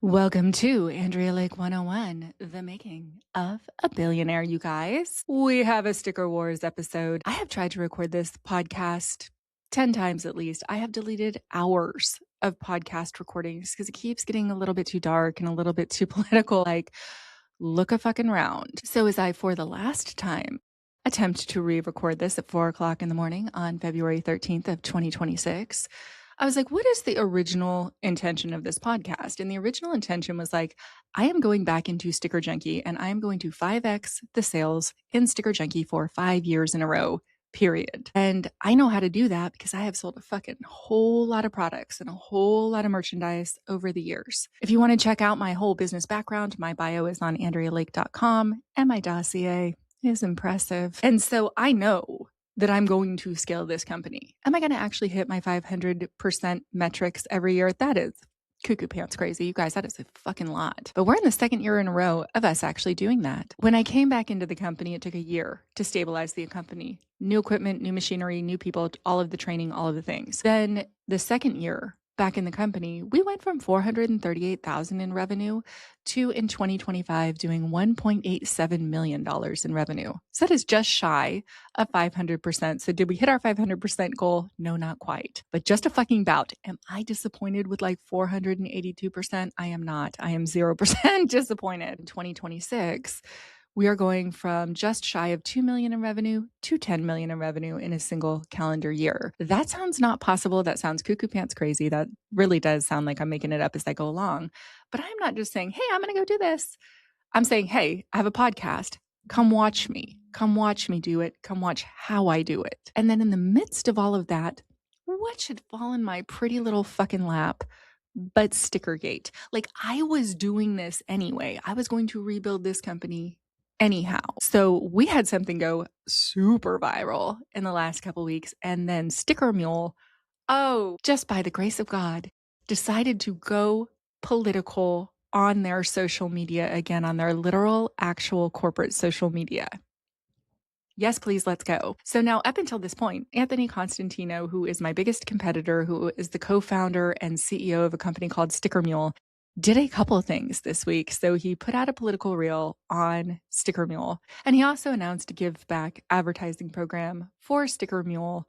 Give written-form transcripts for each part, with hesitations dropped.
Welcome to Andrea Lake 101, the making of a billionaire, you guys. We have a Sticker Wars episode. I have tried to record this podcast 10 times at least. I have deleted hours of podcast recordings because it keeps getting a little bit too dark and a little bit too political. Like, look a fucking round. So as I, for the last time, attempt to re-record this at 4 o'clock in the morning on February 13th of 2026, I was like, what is the original intention of this podcast? And the original intention was like, I am going back into StickerJunkie and I am going to 5x the sales in StickerJunkie for 5 years in a row, period. And I know how to do that because I have sold a fucking whole lot of products and a whole lot of merchandise over the years. If you want to check out my whole business background, my bio is on AndreaLake.com and my dossier is impressive. And so I know that I'm going to scale this company. Am I going to actually hit my 500% metrics every year? That is cuckoo pants crazy. You guys, that is a fucking lot. But we're in the second year in a row of us actually doing that. When I came back into the company, it took a year to stabilize the company. New equipment, new machinery, new people, all of the training, all of the things. Then the second year back in the company, we went from $438,000 in revenue to in 2025 doing $1.87 million in revenue. So that is just shy of 500%. So did we hit our 500% goal? No, not quite, but just a fucking bout. Am I disappointed with like 482%? I am not. I am 0% disappointed. In 2026, we are going from just shy of 2 million in revenue to 10 million in revenue in a single calendar year. That sounds not possible. That sounds cuckoo pants crazy. That really does sound like I'm making it up as I go along. But I'm not just saying, hey, I'm going to go do this. I'm saying, hey, I have a podcast. Come watch me. Come watch me do it. Come watch how I do it. And then in the midst of all of that, what should fall in my pretty little fucking lap but StickerGate? Like, I was doing this anyway. I was going to rebuild this company anyhow. So we had something go super viral in the last couple weeks. And then StickerMule, just by the grace of God, decided to go political on their social media again, on their literal, actual corporate social media. Yes, please, let's go. So now, up until this point, Anthony Constantino, who is my biggest competitor, who is the co-founder and CEO of a company called StickerMule, did a couple of things this week. So he put out a political reel on StickerMule, and he also announced a give back advertising program for StickerMule.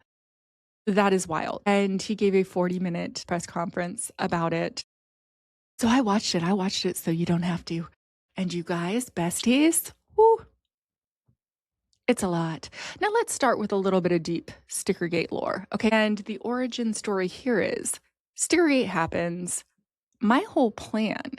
That is wild. And he gave a 40-minute press conference about it. So I watched it so you don't have to. And you guys, besties, whoo, it's a lot. Now let's start with a little bit of deep StickerGate lore. Okay. And the origin story here is StickerGate happens. My whole plan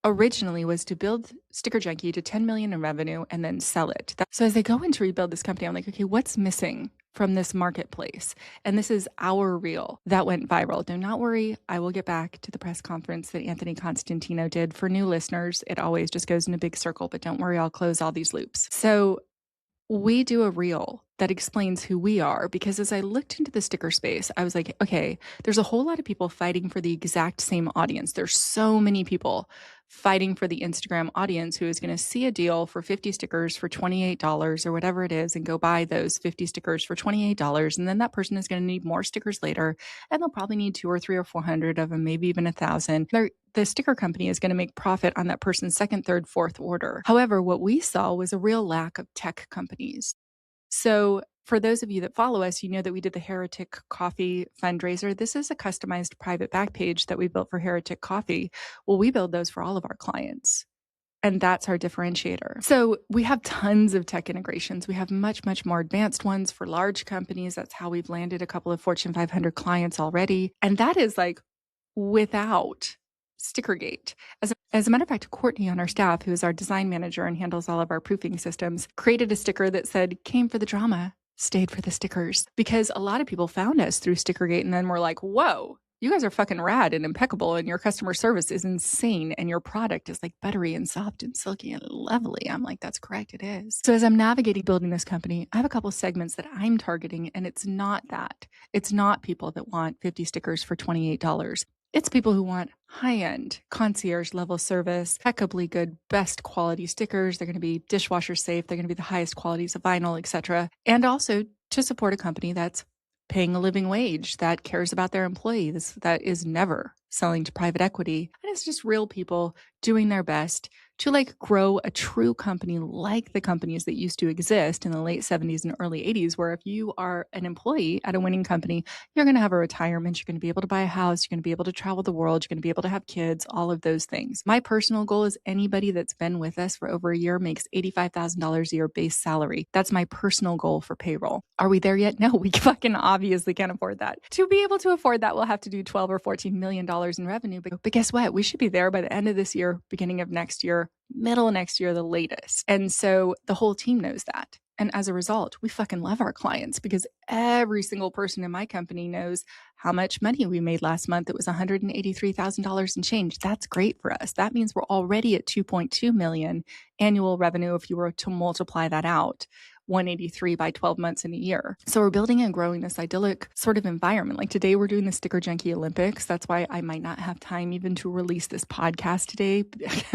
originally was to build StickerJunkie to 10 million in revenue and then sell it. So as I go in to rebuild this company, I'm like, okay, what's missing from this marketplace? And this is our reel that went viral. Do not worry. I will get back to the press conference that Anthony Constantino did. For new listeners, it always just goes in a big circle, but don't worry, I'll close all these loops. So we do a reel that explains who we are, because as I looked into the sticker space, I was like, okay, there's a whole lot of people fighting for the exact same audience. There's so many people fighting for the Instagram audience who is going to see a deal for 50 stickers for $28 or whatever it is and go buy those 50 stickers for $28. And then that person is going to need more stickers later, and they'll probably need 2 or 3 or 400 of them, maybe even 1,000. The sticker company is going to make profit on that person's second, third, fourth order. However, what we saw was a real lack of tech companies. So for those of you that follow us, you know that we did the Heretic Coffee fundraiser. This is a customized private back page that we built for Heretic Coffee. Well, we build those for all of our clients. And that's our differentiator. So we have tons of tech integrations. We have much, much more advanced ones for large companies. That's how we've landed a couple of Fortune 500 clients already. And that is like without StickerGate. As a matter of fact, Courtney on our staff, who is our design manager and handles all of our proofing systems, created a sticker that said, came for the drama, stayed for the stickers. Because a lot of people found us through StickerGate and then were like, whoa, you guys are fucking rad and impeccable and your customer service is insane and your product is like buttery and soft and silky and lovely. I'm like, that's correct, it is. So as I'm navigating building this company, I have a couple of segments that I'm targeting, and it's not that. It's not people that want 50 stickers for $28. It's people who want high-end, concierge-level service, impeccably good, best quality stickers. They're going to be dishwasher safe. They're going to be the highest qualities of vinyl, etc. And also to support a company that's paying a living wage, that cares about their employees, that is never selling to private equity. And it's just real people doing their best to like grow a true company like the companies that used to exist in the late 70s and early 80s, where if you are an employee at a winning company, you're going to have a retirement, you're going to be able to buy a house, you're going to be able to travel the world, you're going to be able to have kids, all of those things. My personal goal is anybody that's been with us for over a year makes $85,000 a year base salary. That's my personal goal for payroll. Are we there yet? No, we fucking obviously can't afford that. To be able to afford that, we'll have to do $12 or $14 million in revenue. But guess what? We should be there by the end of this year, beginning of next year, middle of next year, the latest. And so the whole team knows that. And as a result, we fucking love our clients because every single person in my company knows how much money we made last month. It was $183,000 and change. That's great for us. That means we're already at 2.2 million annual revenue if you were to multiply that out. 183 by 12 months in a year. So we're building and growing this idyllic sort of environment. Like today we're doing the StickerJunkie Olympics. That's why I might not have time even to release this podcast today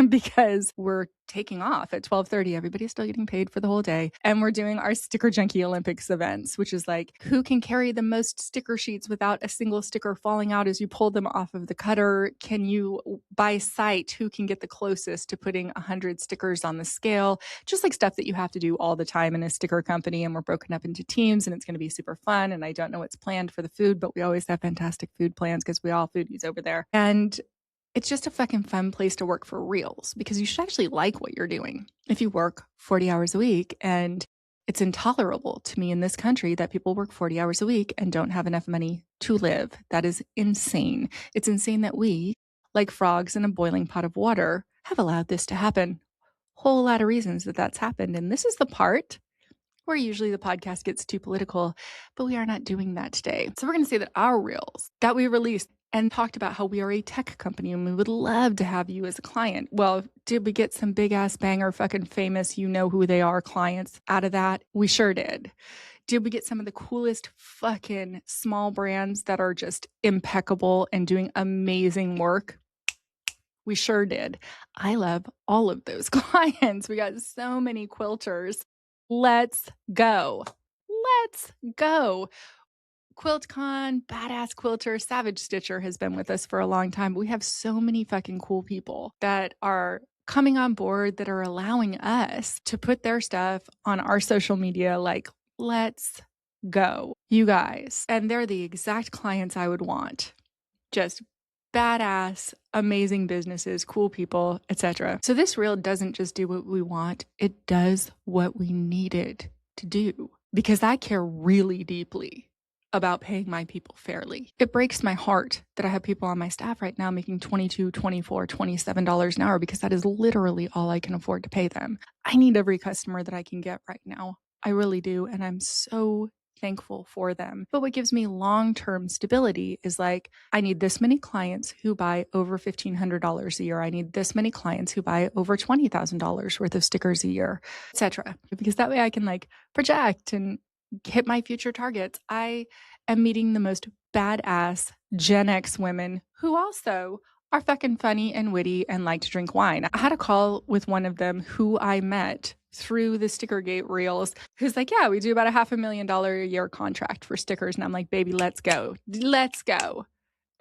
because we're taking off at 12:30. Everybody's still getting paid for the whole day. And we're doing our StickerJunkie Olympics events, which is like who can carry the most sticker sheets without a single sticker falling out as you pull them off of the cutter? Can you, by sight, who can get the closest to putting 100 stickers on the scale? Just like stuff that you have to do all the time in a sticker company. And we're broken up into teams and it's going to be super fun. And I don't know what's planned for the food, but we always have fantastic food plans because we all foodies over there. And it's just a fucking fun place to work for reals because you should actually like what you're doing. If you work 40 hours a week, and it's intolerable to me in this country that people work 40 hours a week and don't have enough money to live. That is insane. It's insane that we, like frogs in a boiling pot of water, have allowed this to happen. Whole lot of reasons that that's happened. And this is the part where usually the podcast gets too political, but we are not doing that today. So we're going to say that our reels that we released and talked about how we are a tech company and we would love to have you as a client. Well, did we get some big ass banger fucking famous, you know who they are clients out of that? We sure did. Did we get some of the coolest fucking small brands that are just impeccable and doing amazing work? We sure did. I love all of those clients. We got so many quilters. Let's go. Let's go. QuiltCon, badass quilter, Savage Stitcher has been with us for a long time. But we have so many fucking cool people that are coming on board that are allowing us to put their stuff on our social media. Like, let's go, you guys. And they're the exact clients I would want. Just badass, amazing businesses, cool people, etc. So this reel doesn't just do what we want, it does what we needed to do because I care really deeply about paying my people fairly. It breaks my heart that I have people on my staff right now making $22, $24, $27 an hour because that is literally all I can afford to pay them. I need every customer that I can get right now. I really do. And I'm so thankful for them. But what gives me long-term stability is like, I need this many clients who buy over $1,500 a year. I need this many clients who buy over $20,000 worth of stickers a year, etc. Because that way I can like project and hit my future targets. I am meeting the most badass Gen X women who also are fucking funny and witty and like to drink wine. I had a call with one of them who I met through the StickerGate reels, who's like, yeah, we do about $500,000 a year contract for stickers. And I'm like, baby, let's go. Let's go.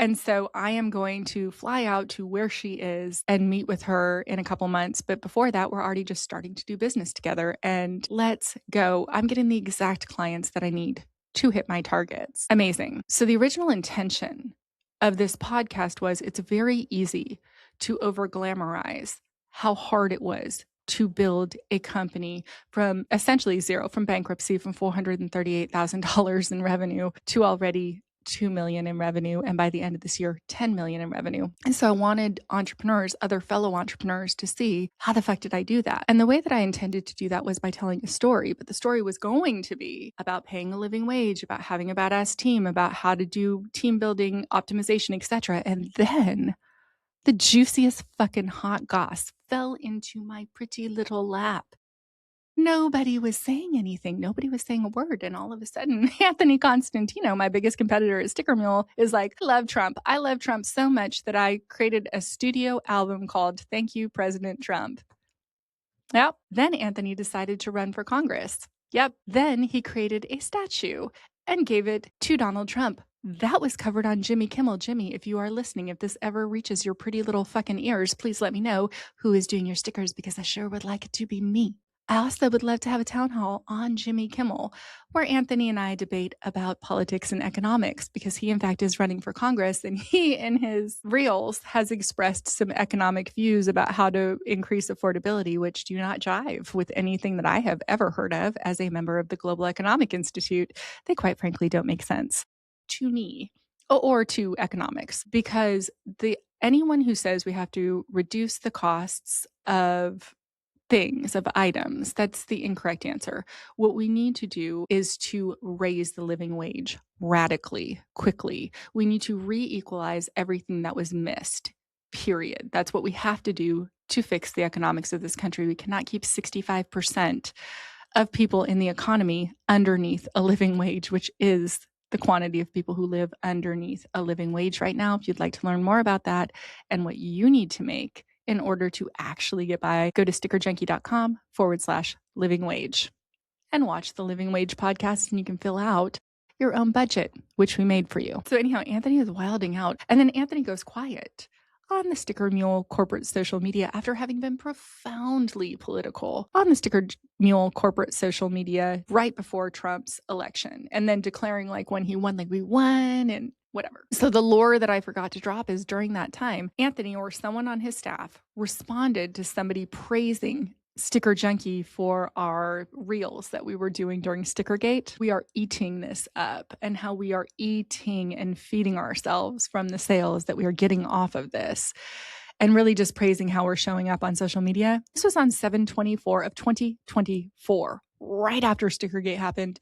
And so I am going to fly out to where she is and meet with her in a couple months. But before that, we're already just starting to do business together. And let's go. I'm getting the exact clients that I need to hit my targets. Amazing. So the original intention of this podcast was it's very easy to over glamorize how hard it was to build a company from essentially zero, from bankruptcy, from $438,000 in revenue to already $2 million in revenue. And by the end of this year, $10 million in revenue. And so I wanted entrepreneurs, other fellow entrepreneurs to see how the fuck did I do that? And the way that I intended to do that was by telling a story, but the story was going to be about paying a living wage, about having a badass team, about how to do team building, optimization, etc. And then the juiciest fucking hot goss fell into my pretty little lap. Nobody was saying anything. Nobody was saying a word. And all of a sudden, Anthony Constantino, my biggest competitor at StickerMule, is like, I love Trump. I love Trump so much that I created a studio album called Thank You, President Trump. Yep. Then Anthony decided to run for Congress. Yep. Then he created a statue and gave it to Donald Trump. That was covered on Jimmy Kimmel. Jimmy, if you are listening, if this ever reaches your pretty little fucking ears, please let me know who is doing your stickers, because I sure would like it to be me. I also would love to have a town hall on Jimmy Kimmel where Anthony and I debate about politics and economics, because he, in fact, is running for Congress, and he, in his reels, has expressed some economic views about how to increase affordability, which do not jive with anything that I have ever heard of as a member of the Global Economic Institute. They quite frankly don't make sense to me or to economics, because anyone who says we have to reduce the costs of things, of items, that's the incorrect answer. What we need to do is to raise the living wage radically, quickly. We need to re-equalize everything that was missed, period. That's what we have to do to fix the economics of this country. We cannot keep 65% of people in the economy underneath a living wage, which is the quantity of people who live underneath a living wage right now. If you'd like to learn more about that and what you need to make in order to actually get by, go to StickerJunkie.com/living wage and watch the Living Wage podcast, and you can fill out your own budget, which we made for you. So anyhow, Anthony is wilding out, and then Anthony goes quiet on the StickerMule corporate social media after having been profoundly political on the StickerMule corporate social media right before Trump's election, and then declaring like when he won, like we won and whatever. So the lore that I forgot to drop is during that time, Anthony or someone on his staff responded to somebody praising StickerJunkie for our reels that we were doing during StickerGate. We are eating this up, and how we are eating and feeding ourselves from the sales that we are getting off of this, and really just praising how we're showing up on social media. This was on 7/24 of 2024, right after StickerGate happened.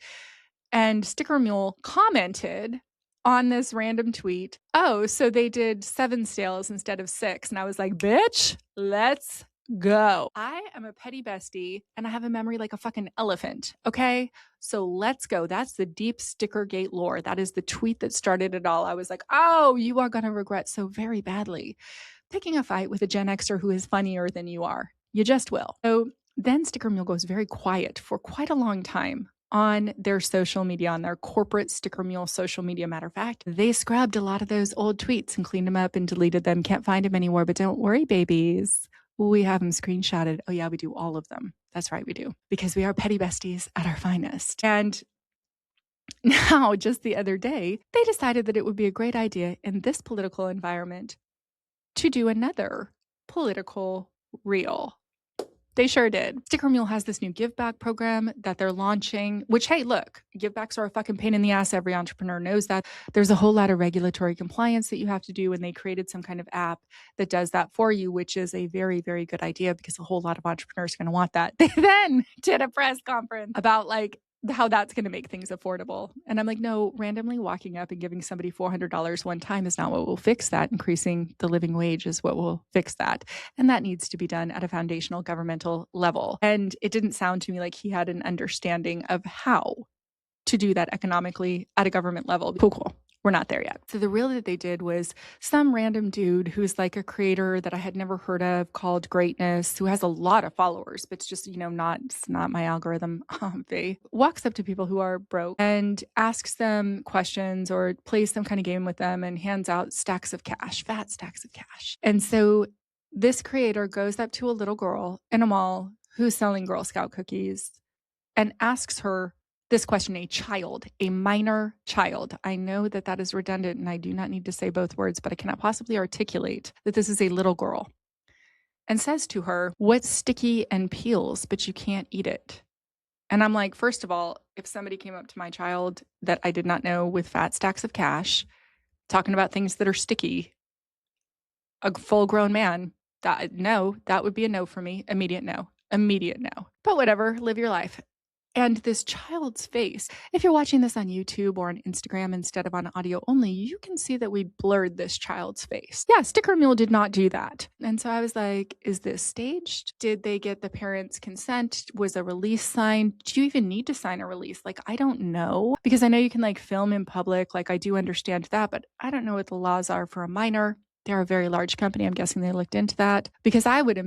And StickerMule commented on this random tweet, oh, so they did 7 sales instead of 6. And I was like, bitch, let's go. I am a petty bestie and I have a memory like a fucking elephant. Okay. So let's go. That's the deep StickerGate lore. That is the tweet that started it all. I was like, oh, you are going to regret so very badly picking a fight with a Gen Xer who is funnier than you are. You just will. So then StickerMule goes very quiet for quite a long time on their social media, on their corporate StickerMule social media. Matter of fact, they scrubbed a lot of those old tweets and cleaned them up and deleted them. Can't find them anymore, but don't worry, babies. We have them screenshotted. Oh yeah, we do all of them. That's right, we do. Because we are petty besties at our finest. And now, just the other day, they decided that it would be a great idea in this political environment to do another political reel. They sure did. StickerMule has this new give back program that they're launching, which, hey, look, give backs are a fucking pain in the ass. Every entrepreneur knows that. There's a whole lot of regulatory compliance that you have to do, and they created some kind of app that does that for you, which is a very, very good idea because a whole lot of entrepreneurs are going to want that. They then did a press conference about like how that's going to make things affordable. And I'm like, no, randomly walking up and giving somebody $400 one time is not what will fix that. Increasing the living wage is what will fix that. And that needs to be done at a foundational governmental level. And it didn't sound to me like he had an understanding of how to do that economically at a government level. Cool. We're not there yet. So the reel that they did was some random dude who's like a creator that I had never heard of called Greatness, who has a lot of followers, but it's just, it's not my algorithm. They walks up to people who are broke and asks them questions or plays some kind of game with them and hands out stacks of cash, fat stacks of cash. And so this creator goes up to a little girl in a mall who's selling Girl Scout cookies and asks her this question, a child, a minor child. I know that that is redundant and I do not need to say both words, but I cannot possibly articulate that this is a little girl, and says to her, what's sticky and peels, but you can't eat it? And I'm like, first of all, if somebody came up to my child that I did not know with fat stacks of cash, talking about things that are sticky, a full grown man, that would be a no for me. Immediate no. But whatever, live your life. And this child's face, if you're watching this on YouTube or on Instagram instead of on audio only, you can see that we blurred this child's face. Yeah, StickerMule did not do that. And so I was like, is this staged? Did they get the parents' consent? Was a release signed? Do you even need to sign a release? Like, I don't know. Because I know you can like film in public. Like, I do understand that, but I don't know what the laws are for a minor. They're a very large company. I'm guessing they looked into that. Because I would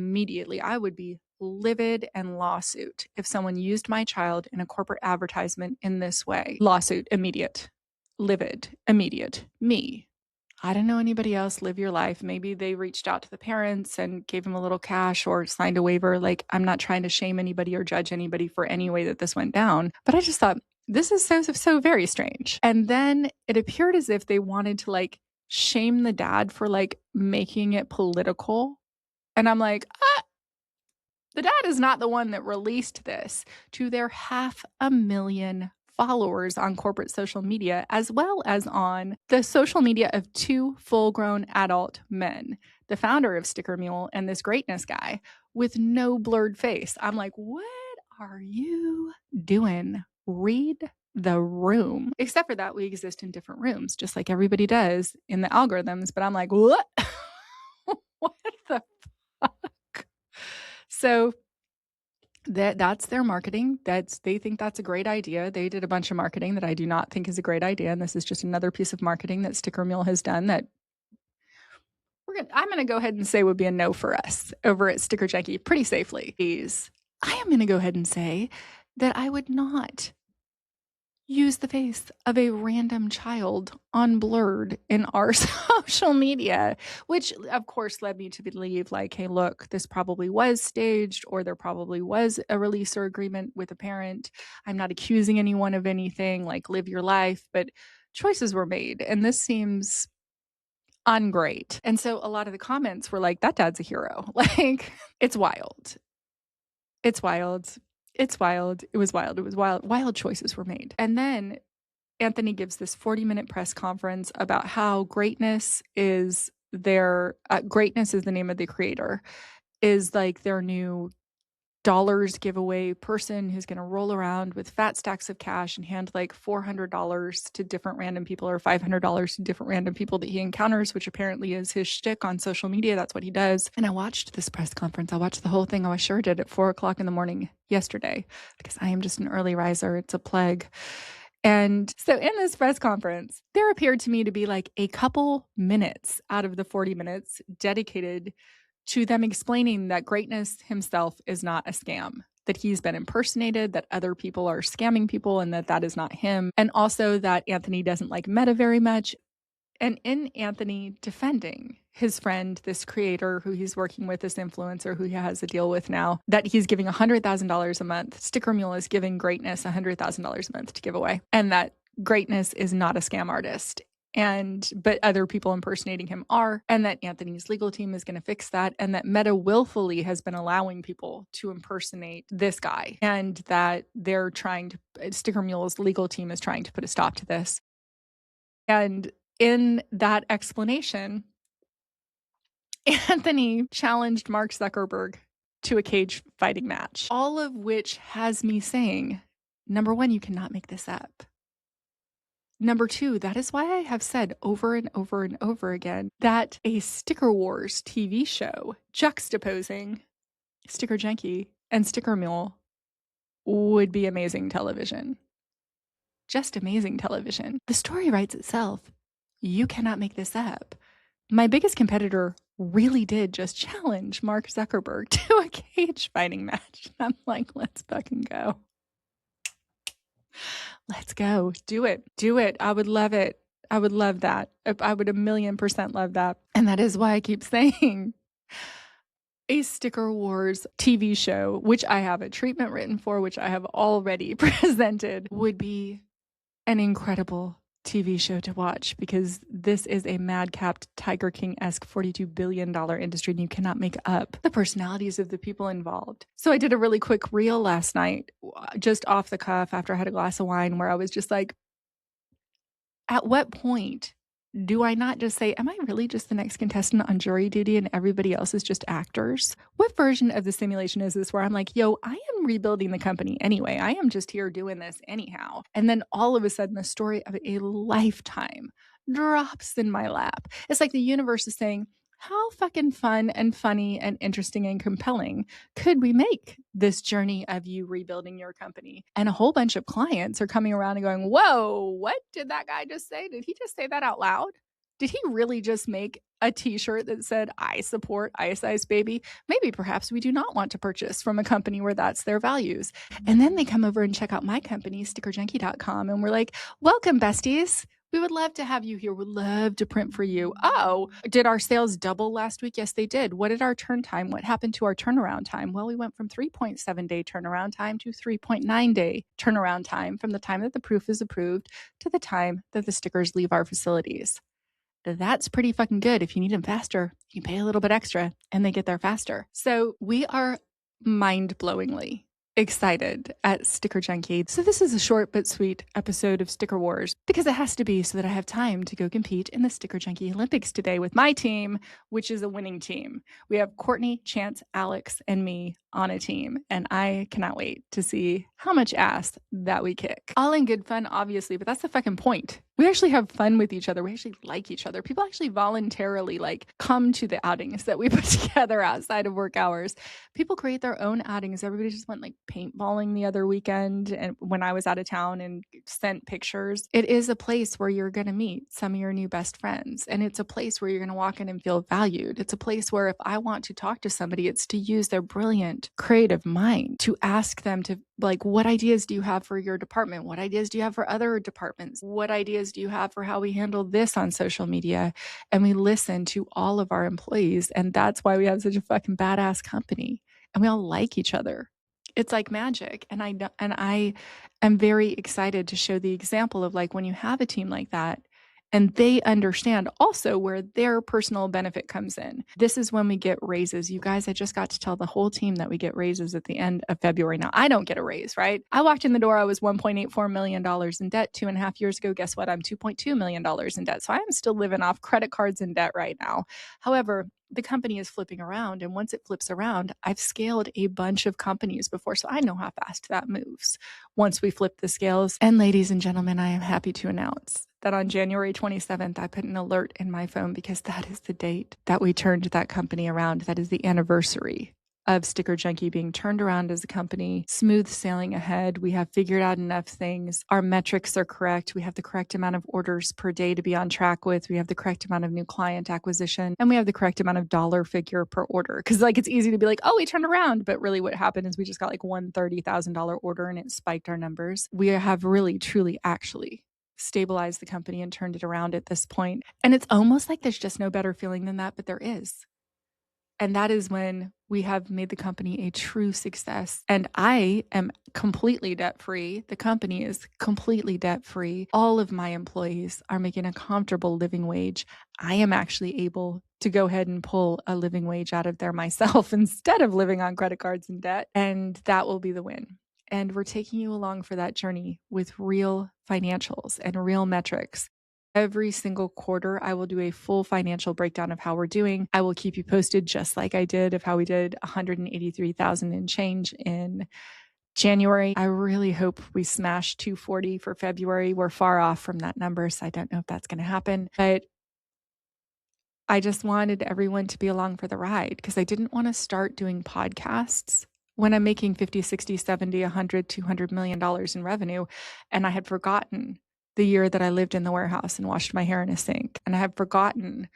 be livid and lawsuit if someone used my child in a corporate advertisement in this way. Lawsuit, immediate. livid, immediate. Me. I don't know anybody else. Live your life. Maybe they reached out to the parents and gave them a little cash or signed a waiver. Like, I'm not trying to shame anybody or judge anybody for any way that this went down. But I just thought, this is so very strange. And then it appeared as if they wanted to like shame the dad for like making it political. And I'm like, the dad is not the one that released this to their 500,000 followers on corporate social media, as well as on the social media of two full-grown adult men, the founder of StickerMule and this greatness guy with no blurred face. I'm like, what are you doing? Read the room. Except for that, we exist in different rooms, just like everybody does in the algorithms. But I'm like, what? What the fuck? So that's their marketing. They think that's a great idea. They did a bunch of marketing that I do not think is a great idea. And this is just another piece of marketing that StickerMule has done that I'm going to go ahead and say would be a no for us over at StickerJunkie pretty safely. I am going to go ahead and say that I would not use the face of a random child unblurred in our social media, which of course led me to believe like, hey, look, this probably was staged or there probably was a releaser agreement with a parent. I'm not accusing anyone of anything, like live your life, but choices were made. And this seems ungreat. And so a lot of the comments were like, that dad's a hero. Like, it's wild. It's wild. It's wild. It was wild. It was wild. Wild choices were made. And then Anthony gives this 40-minute press conference about how greatness is greatness is the name of the creator, is like their new dollars giveaway person who's going to roll around with fat stacks of cash and hand like $400 to different random people or $500 to different random people that he encounters, which apparently is his shtick on social media. That's what he does. And I watched this press conference. I watched the whole thing. I sure did at 4:00 in the morning yesterday because I am just an early riser. It's a plague. And so in this press conference, there appeared to me to be like a couple minutes out of the 40 minutes dedicated to them explaining that greatness himself is not a scam, that he's been impersonated, that other people are scamming people, and that is not him. And also that Anthony doesn't like Meta very much. And in Anthony defending his friend, this creator who he's working with, this influencer who he has a deal with now, that he's giving $100,000 a month, StickerMule is giving greatness $100,000 a month to give away, and that greatness is not a scam artist. But other people impersonating him are, and that Anthony's legal team is going to fix that, and that Meta willfully has been allowing people to impersonate this guy, and that StickerMule's legal team is trying to put a stop to this. And in that explanation, Anthony challenged Mark Zuckerberg to a cage fighting match, all of which has me saying, number one, you cannot make this up. Number two, that is why I have said over and over and over again that a StickerWars TV show juxtaposing StickerJunkie and StickerMule would be amazing television. Just amazing television. The story writes itself. You cannot make this up. My biggest competitor really did just challenge Mark Zuckerberg to a cage fighting match. I'm like, let's fucking go. Let's go. Do it. Do it. I would love it. I would love that. I would 1,000,000% love that. And that is why I keep saying a StickerWars TV show, which I have a treatment written for, which I have already presented, would be an incredible TV show to watch, because this is a madcap Tiger King-esque $42 billion industry, and you cannot make up the personalities of the people involved. So I did a really quick reel last night, just off the cuff after I had a glass of wine, where I was just like, at what point do I not just say, am I really just the next contestant on jury duty and everybody else is just actors? What version of the simulation is this where I'm like, yo, I am rebuilding the company anyway. I am just here doing this anyhow. And then all of a sudden, the story of a lifetime drops in my lap. It's like the universe is saying, how fucking fun and funny and interesting and compelling could we make this journey of you rebuilding your company? And a whole bunch of clients are coming around and going, whoa, what did that guy just say? Did he just say that out loud? Did he really just make a t-shirt that said, I support Ice Ice Baby? Maybe perhaps we do not want to purchase from a company where that's their values. And then they come over and check out my company, StickerJunkie.com. And we're like, welcome, besties. We would love to have you here. We'd love to print for you. Oh, did our sales double last week? Yes, they did. What did our turn time? What happened to our turnaround time? Well, we went from 3.7 day turnaround time to 3.9 day turnaround time from the time that the proof is approved to the time that the stickers leave our facilities. That's pretty fucking good. If you need them faster, you pay a little bit extra and they get there faster. So we are mind-blowingly excited at StickerJunkie. So this is a short but sweet episode of Sticker Wars because it has to be so that I have time to go compete in the StickerJunkie Olympics today with my team, which is a winning team. We have Courtney, Chance, Alex, and me on a team, and I cannot wait to see how much ass that we kick. All in good fun, obviously, but that's the fucking point. We actually have fun with each other. We actually like each other. People actually voluntarily come to the outings that we put together outside of work hours. People create their own outings. Everybody just went paintballing the other weekend and when I was out of town and sent pictures. It is a place where you're going to meet some of your new best friends. And it's a place where you're going to walk in and feel valued. It's a place where if I want to talk to somebody, it's to use their brilliant, creative mind to ask them to what ideas do you have for your department? What ideas do you have for other departments? What ideas do you have for how we handle this on social media? And we listen to all of our employees. And that's why we have such a fucking badass company. And we all like each other. It's like magic. And I am very excited to show the example of when you have a team like that, and they understand also where their personal benefit comes in. This is when we get raises. You guys, I just got to tell the whole team that we get raises at the end of February. Now, I don't get a raise, right? I walked in the door, I was $1.84 million in debt 2.5 years ago. Guess what? I'm $2.2 million in debt. So I am still living off credit cards in debt right now. However, the company is flipping around. And once it flips around, I've scaled a bunch of companies before. So I know how fast that moves once we flip the scales. And ladies and gentlemen, I am happy to announce that on January 27th, I put an alert in my phone because that is the date that we turned that company around. That is the anniversary of StickerJunkie being turned around as a company, smooth sailing ahead. We have figured out enough things. Our metrics are correct. We have the correct amount of orders per day to be on track with. We have the correct amount of new client acquisition, and we have the correct amount of dollar figure per order. Because it's easy to be oh, we turned around. But really what happened is we just got one $30,000 order and it spiked our numbers. We have really, truly, actually stabilized the company and turned it around at this point. And it's almost like there's just no better feeling than that, but there is. And that is when we have made the company a true success. And I am completely debt-free. The company is completely debt-free. All of my employees are making a comfortable living wage. I am actually able to go ahead and pull a living wage out of there myself instead of living on credit cards and debt. And that will be the win. And we're taking you along for that journey with real financials and real metrics. Every single quarter, I will do a full financial breakdown of how we're doing. I will keep you posted just like I did of how we did 183,000 and change in January. I really hope we smash 240 for February. We're far off from that number, so I don't know if that's going to happen. But I just wanted everyone to be along for the ride because I didn't want to start doing podcasts when I'm making 50, 60, 70, 100, $200 million in revenue. And I had forgotten the year that I lived in the warehouse and washed my hair in a sink. And I had forgotten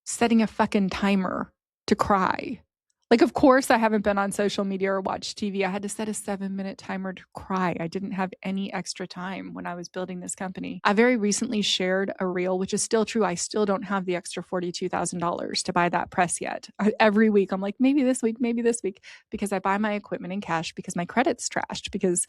setting a fucking timer to cry. Of course, I haven't been on social media or watched TV. I had to set a 7-minute timer to cry. I didn't have any extra time when I was building this company. I very recently shared a reel, which is still true. I still don't have the extra $42,000 to buy that press yet. Every week, I'm maybe this week, because I buy my equipment in cash because my credit's trashed, because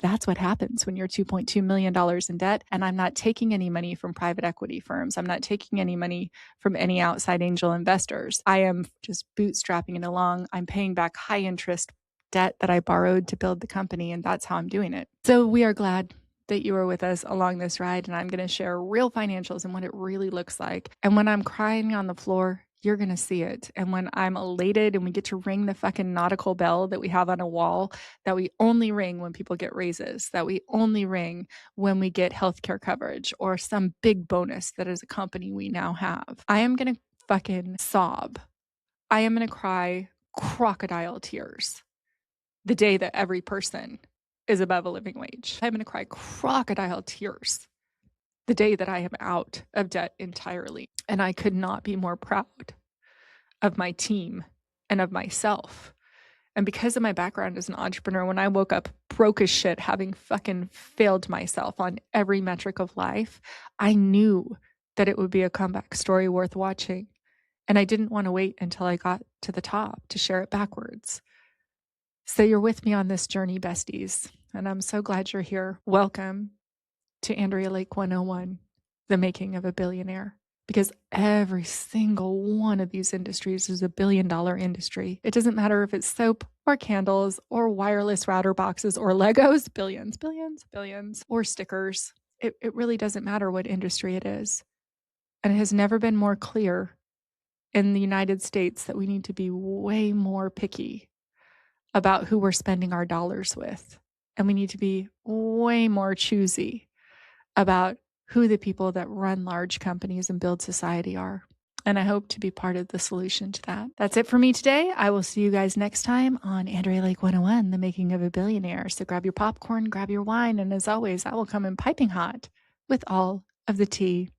that's what happens when you're $2.2 million in debt. And I'm not taking any money from private equity firms. I'm not taking any money from any outside angel investors. I am just bootstrapping it along. I'm paying back high interest debt that I borrowed to build the company. And that's how I'm doing it. So we are glad that you are with us along this ride. And I'm going to share real financials and what it really looks like. And when I'm crying on the floor, you're going to see it. And when I'm elated and we get to ring the fucking nautical bell that we have on a wall, that we only ring when people get raises, that we only ring when we get healthcare coverage or some big bonus that as a company we now have, I am going to fucking sob. I am going to cry crocodile tears the day that every person is above a living wage. I'm going to cry crocodile tears the day that I am out of debt entirely. And I could not be more proud of my team and of myself. And because of my background as an entrepreneur, when I woke up broke as shit, having fucking failed myself on every metric of life, I knew that it would be a comeback story worth watching. And I didn't want to wait until I got to the top to share it backwards. So you're with me on this journey, besties. And I'm so glad you're here. Welcome to Andrea Lake 101, the making of a billionaire. Because every single one of these industries is a billion-dollar industry. It doesn't matter if it's soap or candles or wireless router boxes or Legos, billions, billions, billions, or stickers. It really doesn't matter what industry it is. And it has never been more clear in the United States that we need to be way more picky about who we're spending our dollars with. And we need to be way more choosy about who the people that run large companies and build society are. And I hope to be part of the solution to that. That's it for me today. I will see you guys next time on Andrea Lake 101, the making of a billionaire. So grab your popcorn, grab your wine, and as always, I will come in piping hot with all of the tea.